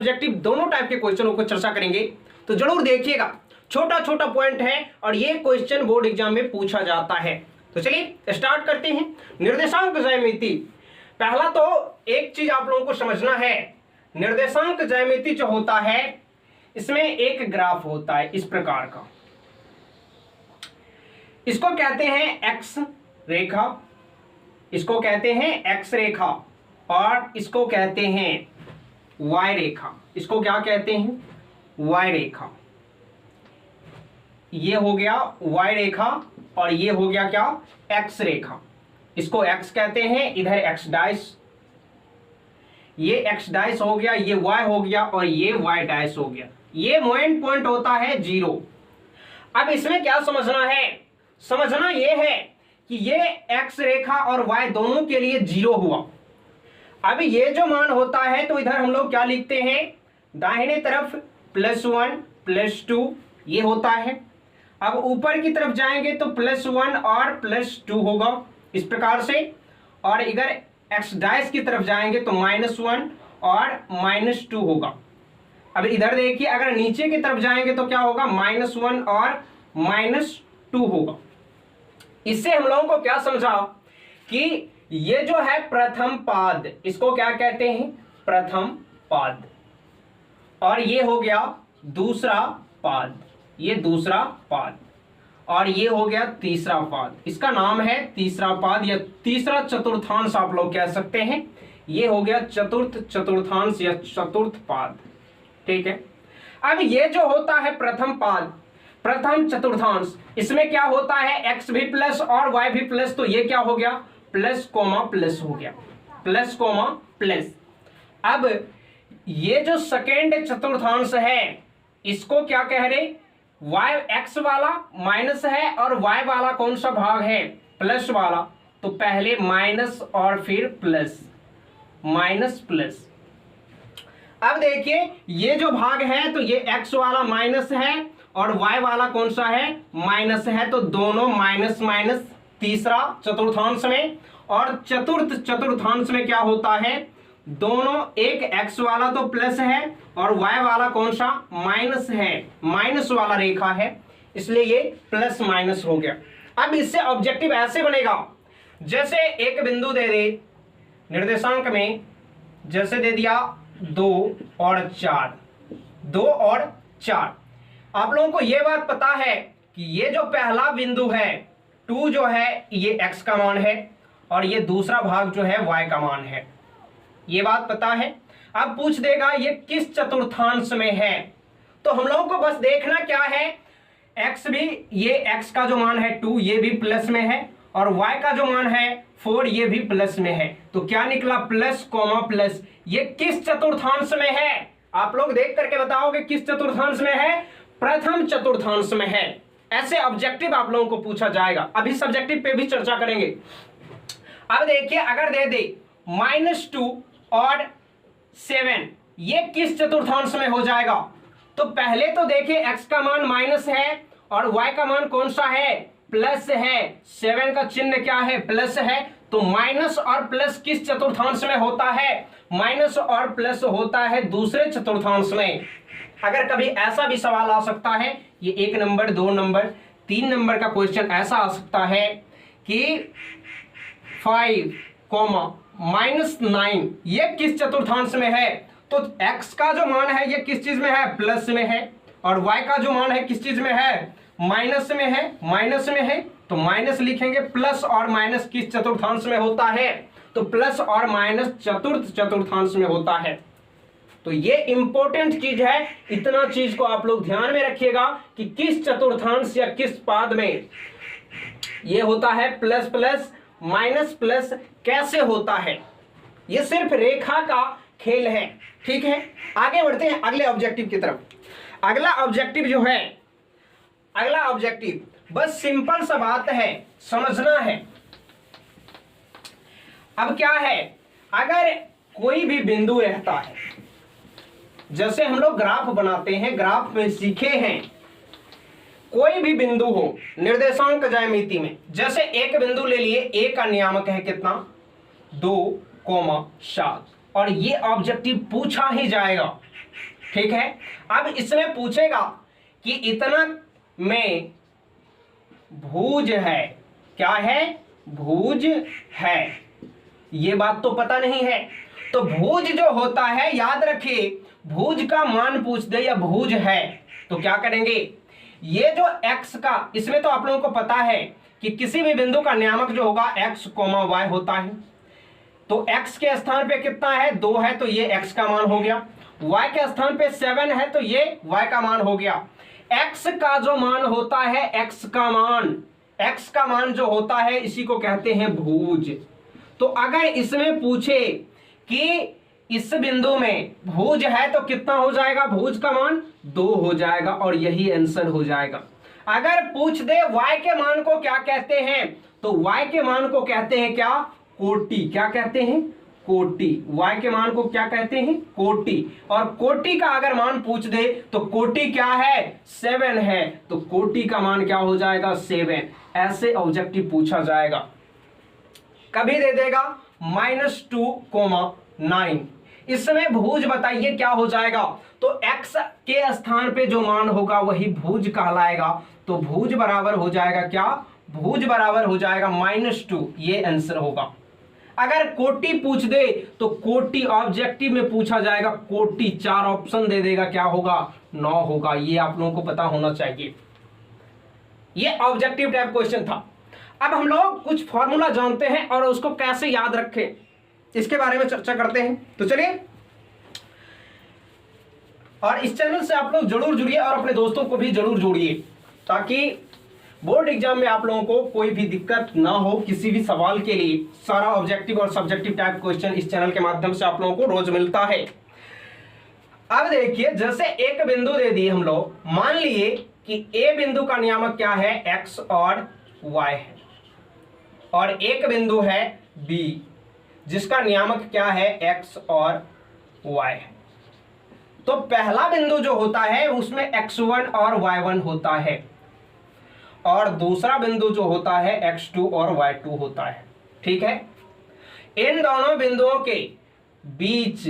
Objective दोनों type के क्वेश्चनों को चर्चा करेंगे, तो जरूर देखिएगा। छोटा छोटा पॉइंट है और ये क्वेश्चन बोर्ड एग्जाम में पूछा जाता है। तो चलिए स्टार्ट करते हैं। निर्देशांक ज्यामिति, पहला तो एक चीज आप लोगों को समझना है, निर्देशांक ज्यामिति जो होता है इसमें एक ग्राफ होता है इस प्रकार का, इसको कहते हैं एक्स रेखा, इसको कहते हैं एक्स रेखा और इसको कहते हैं वाई रेखा। इसको क्या कहते हैं? वाई रेखा। ये हो गया वाई रेखा और ये हो गया क्या? एक्स रेखा। इसको एक्स कहते हैं, इधर एक्स डाइस, ये एक्स डाइस हो गया, ये वाई हो गया और ये वाई डाइस हो गया। ये मेन पॉइंट होता है 0। अब इसमें क्या समझना है? समझना ये है कि ये एक्स रेखा और वाई दोनों के लिए 0 हुआ। अब ये जो मान होता है तो इधर हम लोग क्या लिखते हैं? दाहिने तरफ +1 +2 ये होता है। अब ऊपर की तरफ जाएंगे तो +1 और +2 होगा इस प्रकार से, और इधर एक्स डाइस की तरफ जाएंगे तो -1 और -2 होगा। अब इधर देखिए, अगर नीचे की तरफ जाएंगे तो क्या होगा? -1 और -2 होगा। इससे हम लोगों को क्या समझा कि ये जो है प्रथम पाद, इसको क्या कहते हैं? प्रथम पाद। और ये हो गया दूसरा पाद, ये दूसरा पाद, और ये हो गया तीसरा पाद। इसका नाम है तीसरा पाद या तीसरा चतुर्थांश आप लोग कह सकते हैं। ये हो गया चतुर्थ चतुर्थांश या चतुर्थ पाद। ठीक है। अब ये जो होता है प्रथम पाद, प्रथम चतुर्थांश, इसमें क्या होता है? एक्स भी प्लस और वाई भी प्लस, तो ये क्या हो गया? प्लस कोमा प्लस हो गया, प्लस कोमा प्लस। अब ये जो सेकेंड चतुर्थांश है इसको क्या कह रहे? वाई एक्स वाला माइनस है और वाई वाला कौन सा भाग है? प्लस वाला। तो पहले माइनस और फिर प्लस, माइनस प्लस। अब देखिए ये जो भाग है तो ये एक्स वाला माइनस है और वाई वाला कौन सा है? माइनस है। तो दोनों माइनस माइनस तीसरा चतुर्थांश में, और चतुर्थ चतुर्थांश में क्या होता है? दोनों, एक एक्स वाला तो प्लस है और वाई वाला कौन सा? माइनस है, माइनस वाला रेखा है, इसलिए ये प्लस माइनस हो गया। अब इससे ऑब्जेक्टिव ऐसे बनेगा, जैसे एक बिंदु दे दे निर्देशांक में, जैसे दे दिया 2 और 4, 2 और 4। आप लोगों को यह बात पता है कि ये जो पहला बिंदु है 2 जो है ये x का मान है और ये दूसरा भाग जो है y का मान है, ये बात पता है। अब पूछ देगा ये किस चतुर्थांश में है, तो हम लोगों को बस देखना क्या है? x भी, ये x का जो मान है 2 ये भी प्लस में है और y का जो मान है 4 ये भी प्लस में है। तो क्या निकला? Plus coma plus. ये किस चतुर्थांश में है? आप लोग देख करके बताओगे किस चतुर्थांश में है? प्रथम चतुर्थांश में है। ऐसे ऑब्जेक्टिव आप लोगों को पूछा जाएगा। अभी सब्जेक्टिव पे भी चर्चा करेंगे। अब देखिए, अगर दे दे -2 और 7, ये किस चतुर्थांश में हो जाएगा? तो पहले तो देखिए x का मान माइनस है और y का मान कौन सा है? प्लस है। 7 का चिन्ह क्या है? प्लस है। तो माइनस और प्लस किस चतुर्थांश में होता है? माइनस और प्लस होता है दूसरे चतुर्थांश में। अगर कभी ऐसा भी सवाल आ सकता है, ये 1 नंबर 2 नंबर 3 नंबर का क्वेश्चन ऐसा आ सकता है कि 5, -9 ये किस चतुर्थांश में है? तो x का जो मान है ये किस चीज में है? प्लस में है। और y का जो मान है किस चीज में है? माइनस में है, माइनस में है। तो माइनस लिखेंगे। प्लस और माइनस किस चतुर्थांश में होता है? तो प्लस और माइनस चतुर्थ चतुर्थांश में होता है। तो ये इंपॉर्टेंट चीज है, इतना चीज को आप लोग ध्यान में रखिएगा कि किस चतुर्थांश या किस पाद में ये होता है। प्लस प्लस माइनस प्लस कैसे होता है, ये सिर्फ रेखा का खेल है। ठीक है, आगे बढ़ते हैं अगले ऑब्जेक्टिव की तरफ। अगला ऑब्जेक्टिव जो है, अगला ऑब्जेक्टिव बस सिंपल सा बात है, समझना है। अब क्या है, अगर कोई भी बिंदु रहता है, जैसे हम लोग ग्राफ बनाते हैं, ग्राफ में सीखे हैं, कोई भी बिंदु हो निर्देशांक ज्यामिति में, जैसे एक बिंदु ले लिए, ए का नियामक है कितना? 2, 7, और ये ऑब्जेक्टिव पूछा ही जाएगा। ठीक है। अब इसमें पूछेगा कि इतना में भुज है, क्या है, भुज है, ये बात तो पता नहीं है। तो भुज जो होता है, याद रखिए, भुज का मान पूछ दे या भुज है तो क्या करेंगे, ये जो x का, इसमें तो आप लोगों को पता है कि किसी भी बिंदु का नियामक जो होगा x, y होता है। तो x के स्थान पे कितना है, 2 है, तो ये x का मान हो गया। y के स्थान पे 7 है, तो ये y का मान हो गया। x का जो मान होता है, x का मान जो होता है, इसी को कहते हैं भुज। तो अगर इसमें पूछे कि इस बिंदु में भुज है तो कितना हो जाएगा, भुज का मान 2 हो जाएगा और यही आंसर हो जाएगा। अगर पूछ दे y के मान को क्या कहते हैं, तो y के मान को कहते हैं क्या, कोटि। क्या कहते हैं, कोटि। y के मान को क्या कहते हैं, कोटि। और कोटि का अगर मान पूछ दे तो कोटि क्या है, 7 है, तो कोटि का मान क्या हो जाएगा, 7। ऐसे ऑब्जेक्टिव पूछा जाएगा। कभी दे देगा -2,9, इसमें भुज बताइए क्या हो जाएगा। तो x के स्थान पे जो मान होगा वही भुज कहलाएगा। तो भुज बराबर हो जाएगा क्या, भुज बराबर हो जाएगा -2, ये आंसर होगा। अगर कोटि पूछ दे तो कोटि ऑब्जेक्टिव में पूछा जाएगा, कोटि 4 ऑप्शन दे देगा, क्या होगा, 9 होगा। ये आप लोगों को पता होना चाहिए। ये ऑब्जेक्टिव टाइप क्वेश्चन था। अब हम लोग कुछ फॉर्मूला जानते हैं और उसको कैसे याद रखें, इसके बारे में चर्चा करते हैं। तो चलिए, और इस चैनल से आप लोग जरूर जुड़िए और अपने दोस्तों को भी जरूर जोड़िए, ताकि बोर्ड एग्जाम में आप लोगों को कोई भी दिक्कत ना हो। किसी भी सवाल के लिए सारा ऑब्जेक्टिव और सब्जेक्टिव टाइप क्वेश्चन इस चैनल के माध्यम से आप लोगों को रोज मिलता है। अब देखिए, जैसे एक बिंदु दे दी हम लोग, मान लिए कि ए बिंदु का नियामक क्या है, x और y है, और एक बिंदु है B जिसका नियामक क्या है, x और y है। तो पहला बिंदु जो होता है उसमें x1 और y1 होता है, और दूसरा बिंदु जो होता है x2 और y2 होता है। ठीक है। इन दोनों बिंदुओं के बीच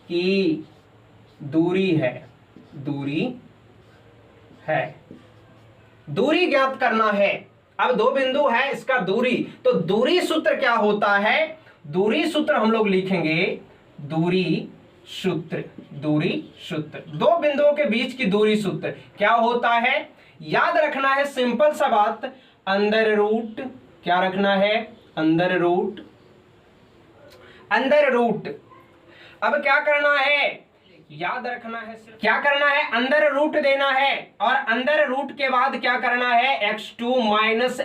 की दूरी है, दूरी ज्ञात करना है। अब दो बिंदु है, इसका दूरी, तो दूरी सूत्र क्या होता है, दूरी सूत्र हम लोग लिखेंगे, दूरी सूत्र दो बिंदुओं के बीच की दूरी सूत्र क्या होता है, याद रखना है, सिंपल सा बात, अंडर रूट। क्या रखना है, अंडर रूट। अब क्या करना है, याद रखना है, क्या करना है, अंदर रूट देना है, और अंदर रूट के बाद क्या करना है, x2 माइनस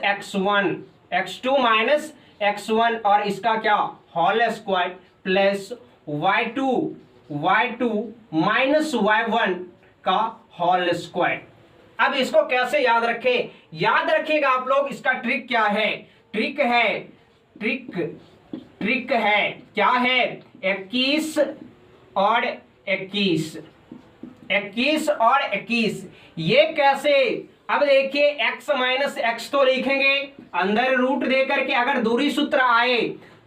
x1 और इसका क्या, whole square, plus y2 minus y1 का होल स्क्वायर। अब इसको कैसे याद रखें, याद रखिएगा आप लोग, इसका ट्रिक क्या है, ट्रिक है क्या है, 21 और 21, ये कैसे, अब देखिए x माइनस एक्स तो लिखेंगे अंदर रूट दे करके, अगर दूरी सूत्र आए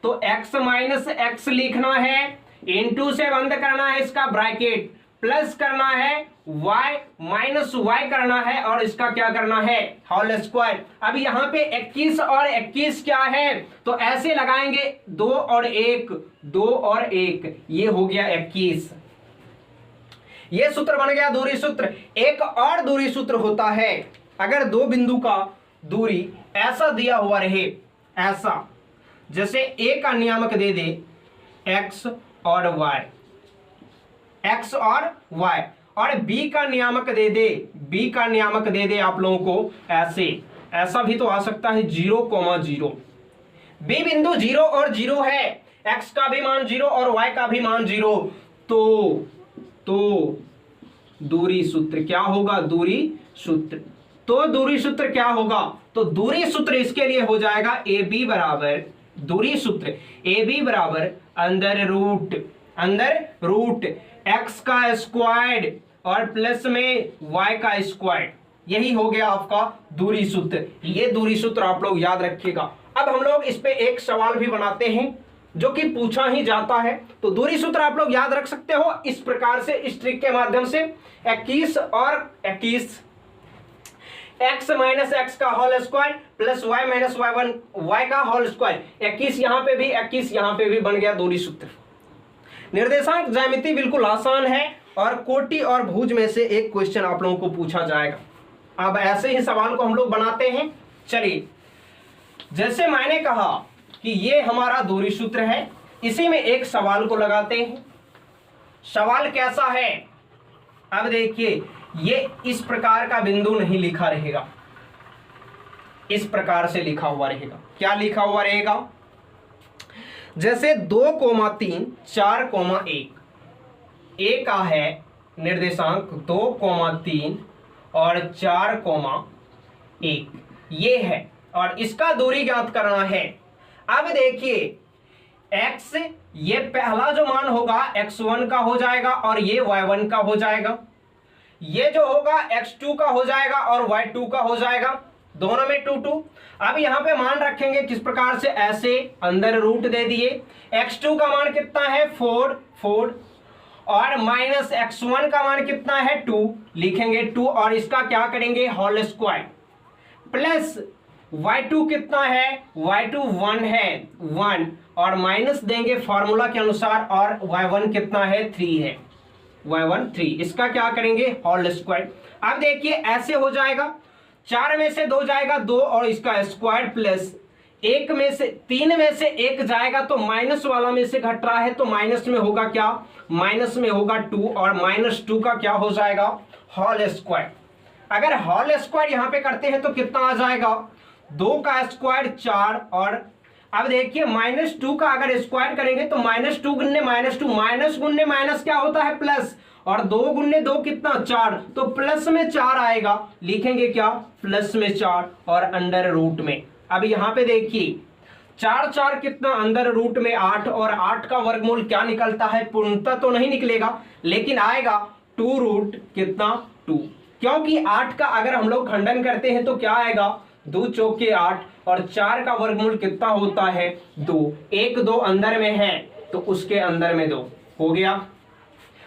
तो x माइनस एक्स लिखना है, इनटू से बंद करना है इसका ब्रैकेट, प्लस करना है y माइनस y करना है, और इसका क्या करना है, होल स्क्वायर। अब यहाँ पे 21 और 21 क्या है, तो ऐसे लगाएंगे 2 और 1, ये हो गया 21। ये सूत्र बन गया दूरी सूत्र। एक और दूरी सूत्र होता है, अगर दो बिंदु का दूरी ऐसा दिया हुआ रहे, ऐसा, जैसे ए का नियामक दे दे x और y, और b का नियामक दे दे आप लोगों को ऐसे, ऐसा भी तो आ सकता है 0,0। b बिंदु 0 और 0 है, x का भी मान 0 और y का भी मान 0, तो दूरी सूत्र क्या होगा, दूरी सूत्र क्या होगा, तो दूरी सूत्र इसके लिए हो जाएगा AB बराबर, दूरी सूत्र AB बराबर अंदर रूट x का स्क्वायर और प्लस में y का स्क्वायर, यही हो गया आपका दूरी सूत्र। ये दूरी सूत्र आप लोग याद रखिएगा। अब हम लोग इस पे एक सवाल भी बनाते हैं, जो कि पूछा ही जाता है। तो दूरी सूत्र आप लोग याद रख सकते हो इस प्रकार से, इस ट्रिक के माध्यम से 21 और 21 x माइनस एक्स का whole square plus y minus y1 y का होल स्क्वायर, 21 यहां पे भी 21 यहां पे भी बन गया दूरी सूत्र। निर्देशांक ज्यामिति बिल्कुल आसान है और कोटि और भुज में से एक क्वेश्चन आप लोगों को पूछा जाएगा। अब ऐसे ही सवाल को हम लोग बनाते हैं। चलिए, जैसे मैंने कहा कि ये हमारा दूरी सूत्र है, इसी में एक सवाल को लगाते हैं। सवाल कैसा है? अब देखिए, ये इस प्रकार का बिंदु नहीं लिखा रहेगा, इस प्रकार से लिखा हुआ रहेगा। क्या लिखा हुआ रहेगा? जैसे 2,3 4,1 ए का है निर्देशांक 2,3 और 4,1 ये है और इसका दूरी ज्ञात करना है। अब देखिए x, ये पहला जो मान होगा x1 का हो जाएगा और ये y1 का हो जाएगा, ये जो होगा x2 का हो जाएगा और y2 का हो जाएगा, दोनों में 2 2। अब यहां पे मान रखेंगे किस प्रकार से, ऐसे अंदर रूट दे दिए। x2 का मान कितना है 4 4 और माइनस x1 का मान कितना है 2, लिखेंगे 2 और इसका क्या करेंगे होल स्क्वायर, प्लस y2 कितना है, y2 1 है 1 और माइनस देंगे फॉर्मूला के अनुसार और y1 कितना है 3 है, y1 3, इसका क्या करेंगे होल स्क्वायर। अब देखिए ऐसे हो जाएगा, 4 में से 2 जाएगा 2 और इसका स्क्वायर प्लस 1 में से 3 में से 1 जाएगा तो माइनस वाला में से घट रहा है तो माइनस में होगा क्या, माइनस में होगा 2 और -2 का क्या हो जाएगा होल स्क्वायर। अगर होल स्क्वायर यहां पे करते हैं तो कितना आ जाएगा, 2 का स्क्वायर 4 और अब देखिए -2 का अगर स्क्वायर करेंगे तो -2 गुन्ने -2, माइनस गुन्ने माइनस क्या होता है प्लस, और 2 गुन्ने 2 कितना 4, तो प्लस में 4 आएगा, लिखेंगे क्या प्लस में 4 और अंडर रूट में। अब यहां पे देखिए 4 4 कितना अंदर रूट में 8 और 8 का वर्गमूल क्या निकलता है, पूर्णतः तो नहीं निकलेगा लेकिन आएगा 2 रूट कितना 2, क्योंकि 8 का अगर हम लोग खंडन करते हैं तो क्या आएगा 2 चौके 8 और 4 का वर्गमूल कितना होता है 2, 1 2 अंदर में है तो उसके अंदर में 2 हो गया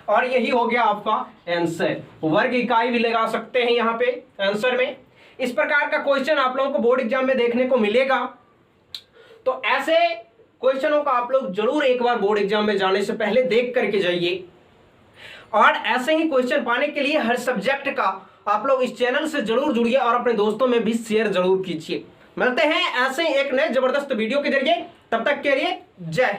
और यही हो गया आपका आंसर। वर्ग इकाई भी लगा सकते हैं यहाँ पे आंसर में। इस प्रकार का क्वेश्चन आप लोगों को बोर्ड एग्जाम में देखने को मिलेगा, तो ऐसे क्वेश्चनों का आप लोग जरूर एक बार बोर्ड एग्जाम में जाने से पहले देख करके जाइए और ऐसे ही क्वेश्चन पाने के लिए हर सब्जेक्ट का आप लोग इस चैनल से जरूर जुड़िए और अपने दोस्तों में भी शेयर जरूर कीजिए। मिलते हैं ऐसे ही एक नए जबरदस्त वीडियो के जरिए, तब तक के लिए जय।